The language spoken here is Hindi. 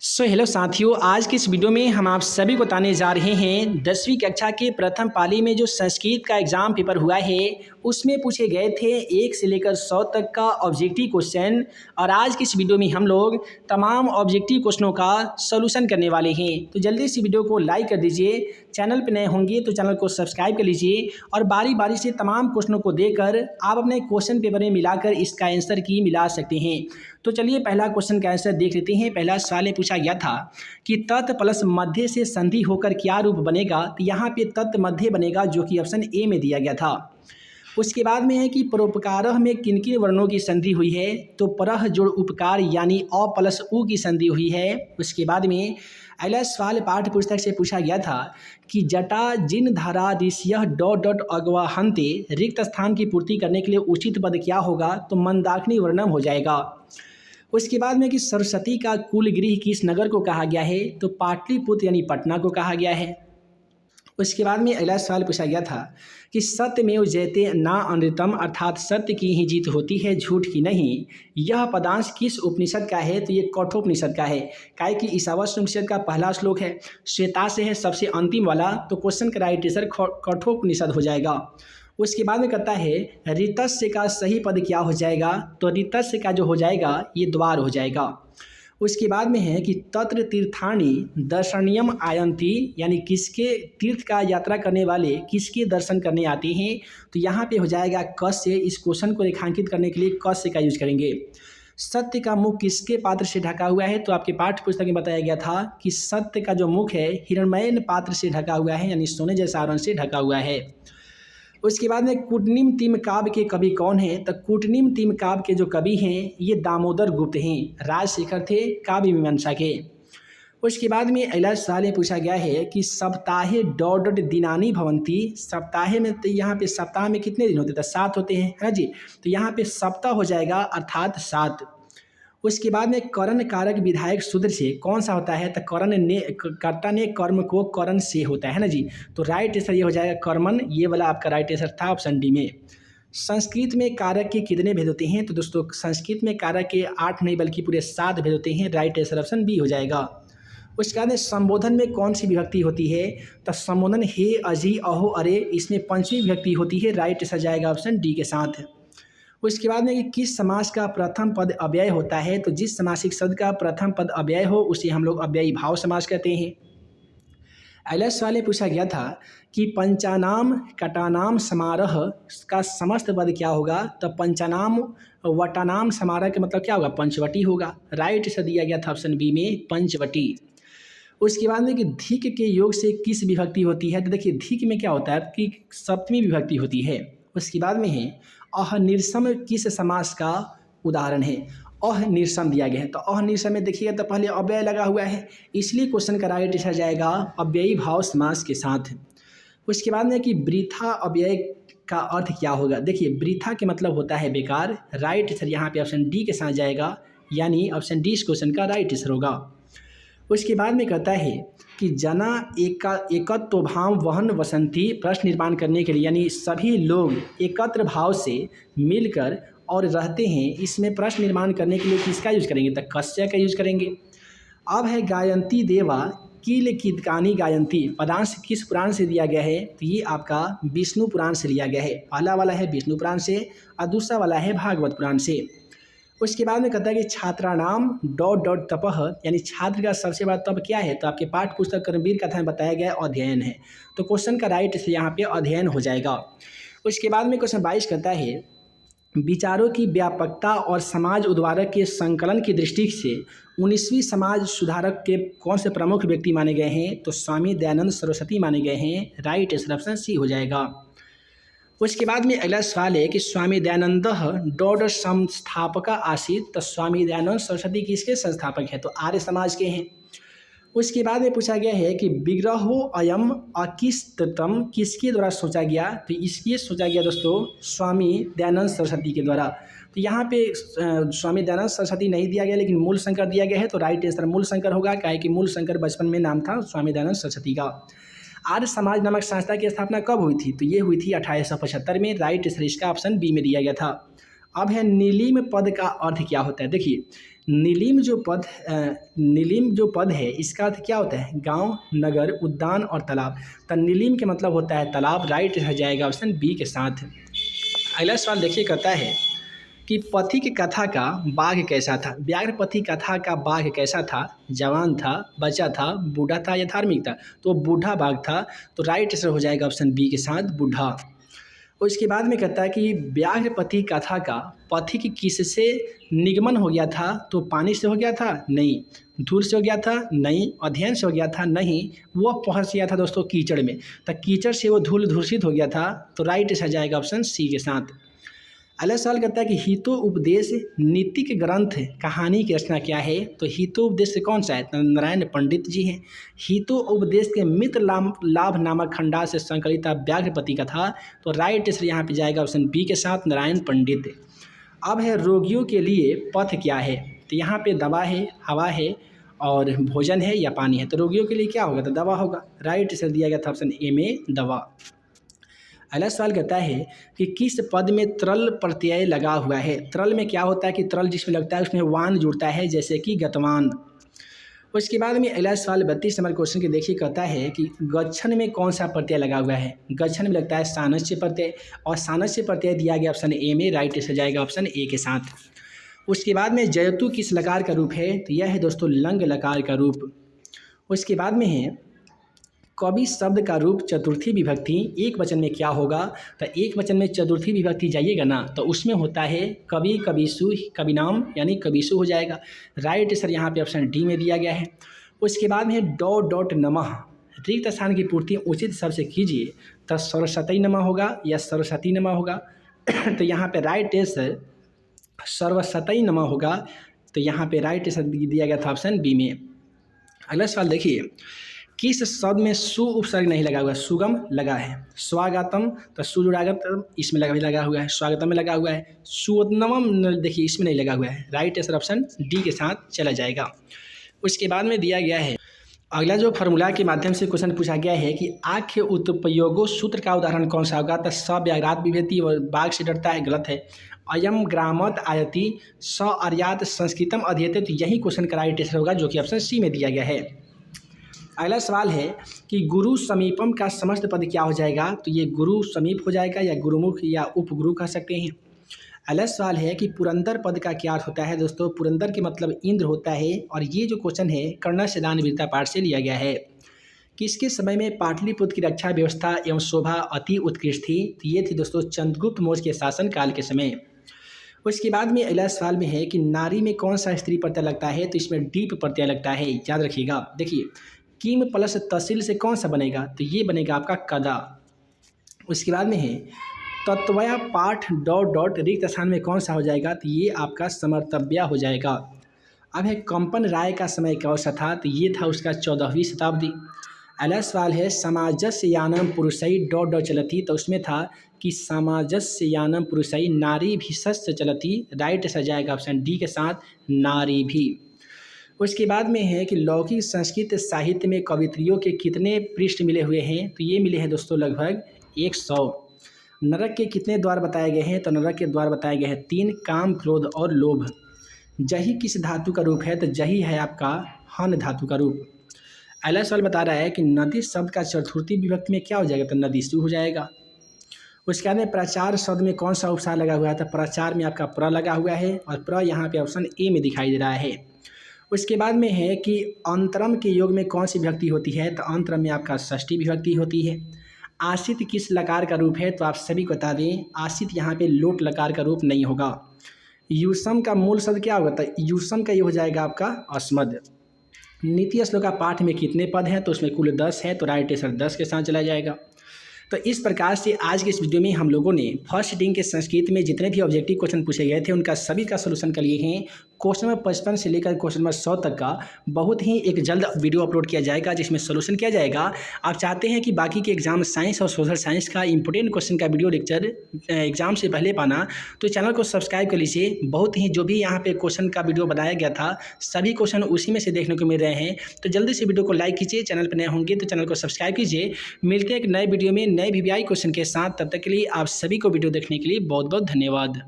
हेलो साथियों, आज की इस वीडियो में हम आप सभी को बताने जा रहे हैं 10वीं कक्षा के प्रथम पाली में जो संस्कृत का एग्ज़ाम पेपर हुआ है उसमें पूछे गए थे 1 से लेकर 100 तक का ऑब्जेक्टिव क्वेश्चन। और आज की इस वीडियो में हम लोग तमाम ऑब्जेक्टिव क्वेश्चनों का सॉल्यूशन करने वाले हैं। तो जल्दी से वीडियो को लाइक कर दीजिए, चैनल पर नए होंगे तो चैनल को सब्सक्राइब कर लीजिए और बारी बारी से तमाम क्वेश्चनों को देकर आप अपने क्वेश्चन पेपर में मिलाकर इसका आंसर की मिला सकते हैं। तो चलिए पहला क्वेश्चन का आंसर देख लेते हैं। पहला सवाल पूछा गया था कि तत् प्लस मध्य से संधि होकर क्या रूप बनेगा। तो यहाँ पे तत् मध्य बनेगा जो कि ऑप्शन ए में दिया गया था। उसके बाद में है कि परोपकारः में किन किन वर्णों की संधि हुई है। तो परः जोड़ उपकार यानी अ प्लस उ की संधि हुई है। उसके बाद में अगला सवाल पाठ्य पुस्तक से पूछा गया था कि जटा जिन धारा ऋषियः डॉट डॉट अगवाहन्ते रिक्त स्थान की पूर्ति करने के लिए उचित पद क्या होगा। तो मंदाकिनी वर्णम हो जाएगा। उसके बाद में कि सरस्वती का कुल गृह किस नगर को कहा गया है। तो पाटलिपुत्र यानी पटना को कहा गया है। उसके बाद में अगला सवाल पूछा गया था कि सत्यमेव जयते ना अनृतम अर्थात सत्य की ही जीत होती है, झूठ की नहीं। यह पदांश किस उपनिषद का है। तो ये कठोपनिषद का है। काहे कि ईशावास्य उपनिषद का पहला श्लोक है, श्वेता से है सबसे अंतिम वाला। तो क्वेश्चन का राइट आंसर कठोपनिषद हो जाएगा। उसके बाद में कहता है ऋतस्य का सही पद क्या हो जाएगा। तो ऋतस्य का जो हो जाएगा ये द्वार हो जाएगा। उसके बाद में है कि तत्र तीर्थानि दर्शनीयम आयंती यानी किसके तीर्थ का यात्रा करने वाले किसके दर्शन करने आते हैं। तो यहाँ पे हो जाएगा कस से। इस क्वेश्चन को रेखांकित करने के लिए कस से का यूज करेंगे। सत्य का मुख किसके पात्र से ढका हुआ है। तो आपके पाठ्य पुस्तक में बताया गया था कि सत्य का जो मुख है हिरण्मय पात्र से ढका हुआ है यानी सोने जैसा आवरण से ढका हुआ है। उसके बाद में कूटनिम तिम काव्य के कवि कौन है। तो कूटनिम तिम काव्य के जो कवि हैं ये दामोदर गुप्त हैं, राजशेखर थे काव्य मीमांसा के। उसके बाद में अगला सवाल पूछा गया है कि सप्ताहे डॉट डॉट दिनानी भवंती। सप्ताहे में तो यहाँ पे सप्ताह में कितने दिन होते हैं। तो 7 होते हैं, है ना जी। तो यहाँ पे सप्ताह हो जाएगा अर्थात 7। उसके बाद में करण कारक विधायक सूत्र से कौन सा होता है। तो करण ने कर्ता ने कर्म को करण से होता है ना जी। तो राइट आंसर ये हो जाएगा कर्मन। ये वाला आपका राइट आंसर था ऑप्शन डी में। संस्कृत में कारक के कितने भेद होते हैं। तो दोस्तों संस्कृत में कारक के 8 नहीं बल्कि पूरे 7 भेद होते हैं। राइट आंसर ऑप्शन बी हो जाएगा। उसके बाद में संबोधन में कौन सी विभक्ति होती है। तो संबोधन हे अजी अहो अरे इसमें पंचमी विभक्ति होती है। राइट आंसर जाएगा ऑप्शन डी के साथ। उसके बाद में कि किस समास का प्रथम पद अव्यय होता है। तो जिस समासिक शब्द का प्रथम पद अव्यय हो उसे हम लोग अव्ययी भाव समास कहते हैं। अगला सवाल पूछा गया था कि पंचानाम कटानाम समारोह का समस्त पद क्या होगा। तो पंचानाम वटानाम समारोह का मतलब क्या होगा, पंचवटी होगा। राइट से दिया गया था ऑप्शन बी में पंचवटी। उसके बाद में कि धिक के योग से किस विभक्ति होती है। तो देखिए धिक में क्या होता है कि सप्तमी विभक्ति होती है। उसके बाद में है अहनिर्सम किस समास का उदाहरण है। अहनिर्सम दिया गया है। तो अहनिर्सम में देखिएगा तो पहले अव्यय लगा हुआ है, इसलिए क्वेश्चन का राइट आंसर जाएगा अव्ययी भाव समास के साथ। उसके बाद में कि वृथा अव्यय का अर्थ क्या होगा। देखिए वृथा के मतलब होता है बेकार। राइट आंसर यहाँ पे ऑप्शन डी के साथ जाएगा, यानी ऑप्शन डी इस क्वेश्चन का राइट आंसर होगा। उसके बाद में कहता है कि जना एकत्व भाव वहन वसंती प्रश्न निर्माण करने के लिए यानी सभी लोग एकत्र भाव से मिलकर और रहते हैं, इसमें प्रश्न निर्माण करने के लिए किसका यूज करेंगे। तो कस्य का यूज करेंगे। अब है गायंती देवा किल कीदकानी गायंती पदांश किस पुराण से दिया गया है। तो ये आपका विष्णु पुराण से लिया गया है। पहला वाला है विष्णु पुराण से और दूसरा वाला है भागवत पुराण से। उसके बाद में कहता है कि छात्राणाम डॉट डॉट तपह यानी छात्र का सबसे बड़ा तप क्या है। तो आपके पाठ्य पुस्तक कर्मवीर कथा में बताया गया अध्ययन है। तो क्वेश्चन का राइट से यहाँ पे अध्ययन हो जाएगा। उसके बाद में क्वेश्चन 22 कहता है विचारों की व्यापकता और समाज उद्धारक के संकलन की दृष्टि से 19वीं समाज सुधारक के कौन से प्रमुख व्यक्ति माने गए हैं। तो स्वामी दयानंद सरस्वती माने गए हैं। राइट आंसर ऑप्शन सी हो जाएगा। उसके बाद में अगला सवाल है कि स्वामी दयानंद डॉट संस्थापक आसीत। तो स्वामी दयानंद सरस्वती किसके संस्थापक हैं। तो आर्य समाज के हैं। उसके बाद में पूछा गया है कि विग्रहो अयम अकिस्तम किसके द्वारा सोचा गया। तो इसलिए सोचा गया दोस्तों स्वामी दयानंद सरस्वती के द्वारा। तो यहाँ पे स्वामी दयानंद सरस्वती नहीं दिया गया लेकिन मूल शंकर दिया गया है। तो राइट आंसर मूल शंकर होगा, काहे कि मूल शंकर बचपन में नाम था स्वामी दयानंद सरस्वती का। आर्य समाज नामक संस्था की स्थापना कब हुई थी। तो ये हुई थी 1875 में। राइट आंसर इसका ऑप्शन बी में दिया गया था। अब है नीलिम पद का अर्थ क्या होता है। देखिए नीलिम जो पद है इसका अर्थ क्या होता है? गांव, नगर, उद्यान और तालाब। तो नीलिम के मतलब होता है तालाब। राइट हो जाएगा ऑप्शन बी के साथ। अगला सवाल देखिए, कहता है कि पथिक कथा का बाघ कैसा था? व्याघ्र पथिक कथा का बाघ कैसा था? जवान था, बच्चा था, बूढ़ा था या धार्मिक था? तो बूढ़ा बाघ था। तो राइट आंसर हो जाएगा ऑप्शन बी के साथ, बूढ़ा। और इसके बाद में कहता है कि व्याघ्र पथिक कथा का पथिक किससे निगमन हो गया था? तो पानी से हो गया था? नहीं। धूल से हो गया था? नहीं। अध्ययन से हो गया था? नहीं। वह पहुंच गया था दोस्तों कीचड़ में। तो कीचड़ से वो धूल दूषित हो गया था। तो राइट आंसर जाएगा ऑप्शन सी के साथ। अगला सवाल करता है कि हितोपदेश नीतिक ग्रंथ कहानी की रचना क्या है? तो हितोपदेश कौन सा है? तो नारायण पंडित जी हैं। हितोपदेश के मित्र लाभ नामक खंडार से संकलित व्याघ्रपति कथा। तो राइट आंसर यहाँ पे जाएगा ऑप्शन बी के साथ, नारायण पंडित। अब है रोगियों के लिए पथ क्या है? तो यहाँ पे दवा है, हवा है और भोजन है या पानी है। तो रोगियों के लिए क्या होगा? तो दवा होगा। राइट आंसर दिया गया था ऑप्शन ए में, दवा। अगला सवाल कहता है कि किस पद में त्रल प्रत्यय लगा हुआ है? त्रल में क्या होता है कि त्रल जिसमें लगता है उसमें वान जुड़ता है, जैसे कि गतवान। उसके बाद में अगला सवाल 32 नंबर क्वेश्चन के देखिए, कहता है कि गच्छन में कौन सा प्रत्यय लगा हुआ है? गच्छन में लगता है सानस्य प्रत्यय, और सानस्य प्रत्यय दिया गया ऑप्शन ए में। राइट आंसर जाएगा ऑप्शन ए के साथ। उसके बाद में जयतु किस लकार का रूप है? तो यह है दोस्तों लंग लकार का रूप। उसके बाद में है कवि शब्द का रूप चतुर्थी विभक्ति एक वचन में क्या होगा? तो एक वचन में चतुर्थी विभक्ति जाइएगा ना तो उसमें होता है कवि, कविसु, कविनाम यानी कविसु हो जाएगा। राइट आंसर यहाँ पे ऑप्शन डी में दिया गया है। उसके बाद में डॉट नमः रिक्त स्थान की पूर्ति उचित शब्द से कीजिए। तो सरस्वती नमः होगा या सरस्वती नमः होगा? तो यहाँ पे राइट आंसर सरस्वती नमः होगा। तो यहाँ पे राइट आंसर दिया गया था ऑप्शन बी में। अगला सवाल देखिए, किस शब्द में सु उपसर्ग नहीं लगा हुआ? सुगम लगा है। स्वागतम, तो सुजुड़ागतम इसमें लगा हुआ है, स्वागतम में लगा हुआ है। सुवदनमम देखिए इसमें नहीं लगा हुआ है। राइट आंसर ऑप्शन डी के साथ चला जाएगा। उसके बाद में दिया गया है अगला जो फार्मूला के माध्यम से क्वेश्चन पूछा गया है कि आख्य उत्पयोगो सूत्र का उदाहरण कौन सा होगा? तो स व्याघ्रात विभेति और बाघ से डरता है, गलत है। अयम ग्रामत आयति स अर्यात संस्कृतम अध्येते, तो यही क्वेश्चन का राइट आंसर होगा जो कि ऑप्शन सी में दिया गया है। अगला सवाल है कि गुरु समीपम का समस्त पद क्या हो जाएगा? तो ये गुरु समीप हो जाएगा या गुरुमुख या उपगुरु कह सकते हैं। अगला सवाल है कि पुरंदर पद का क्या अर्थ होता है? दोस्तों पुरंदर के मतलब इंद्र होता है, और ये जो क्वेश्चन है कर्ण से दान वीरता पाठ से लिया गया है। किसके समय में पाटलिपुत्र की रक्षा व्यवस्था एवं शोभा अति उत्कृष्ट थी? तो ये थी दोस्तों चंद्रगुप्त मौर्य के शासन काल के समय। उसके बाद में अगला सवाल में है कि नारी में कौन सा स्त्री प्रत्यय लगता है? तो इसमें डीप प्रत्यय लगता है, याद रखिएगा। देखिए किम प्लस तहसील से कौन सा बनेगा? तो ये बनेगा आपका कदा। उसके बाद में है तत्वया पाठ डॉट रिक्त स्थान में कौन सा हो जाएगा? तो ये आपका समर्तव्या हो जाएगा। अब है कंपन राय का समय कौन सा था? तो ये था उसका 14वीं शताब्दी। अगला सवाल है समाजस्य यानम पुरुषई डॉट चलती, तो उसमें था कि समाजस्य यानम पुरुषई नारी भी सस्य चलती। राइट आंसर जाएगा ऑप्शन डी के साथ, नारी भी। उसके बाद में है कि लौकिक संस्कृत साहित्य में कवित्रियों के कितने पृष्ठ मिले हुए हैं? तो ये मिले हैं दोस्तों लगभग 100। नरक के कितने द्वार बताए गए हैं? तो नरक के द्वार बताए गए हैं 3, काम, क्रोध और लोभ। जही किस धातु का रूप है? तो जही है आपका हन धातु का रूप। अगला सवाल बता रहा है कि नदी शब्द का चतुर्थी विभक्ति में क्या हो जाएगा? तो नदीसु हो जाएगा। उसके बाद में प्रचार शब्द में कौन सा उपसार लगा हुआ है? तो प्रचार में आपका प्र लगा हुआ है, और प्र यहाँ पे ऑप्शन ए में दिखाई दे रहा है। उसके बाद में है कि अंतरम के योग में कौन सी विभक्ति होती है? तो अंतरम में आपका षष्ठी विभक्ति होती है। आशित किस लकार का रूप है? तो आप सभी को बता दें आशित यहाँ पे लोट लकार का रूप नहीं होगा। यूसम का मूल शब्द क्या होगा? तो यूसम का ये हो जाएगा आपका अस्मद। नीति श्लोक का पाठ में कितने पद हैं? तो उसमें कुल 10 है, तो राइट आंसर 10 के साथ चला जाएगा। तो इस प्रकार से आज के इस वीडियो में हम लोगों ने फर्स्ट सिटिंग के संस्कृत में जितने भी ऑब्जेक्टिव क्वेश्चन पूछे गए थे उनका सभी का सोल्यूशन कर लिए हैं। क्वेश्चन नंबर 55 से लेकर क्वेश्चन नंबर 100 तक का बहुत ही एक जल्द वीडियो अपलोड किया जाएगा जिसमें सोल्यूशन किया जाएगा। आप चाहते हैं कि बाकी के एग्जाम साइंस और सोशल साइंस का इंपॉर्टेंट क्वेश्चन का वीडियो लेक्चर एग्जाम से पहले पाना, तो चैनल को सब्सक्राइब कर लीजिए। बहुत ही जो भी यहाँ पे क्वेश्चन का वीडियो बनाया गया था सभी क्वेश्चन उसी में से देखने को मिल रहे हैं। तो जल्दी से वीडियो को लाइक कीजिए, चैनल पर नए होंगे तो चैनल को सब्सक्राइब कीजिए। मिलते हैं एक नए वीडियो में नए वीवीआई क्वेश्चन के साथ, तब तक के लिए आप सभी को वीडियो देखने के लिए बहुत बहुत धन्यवाद।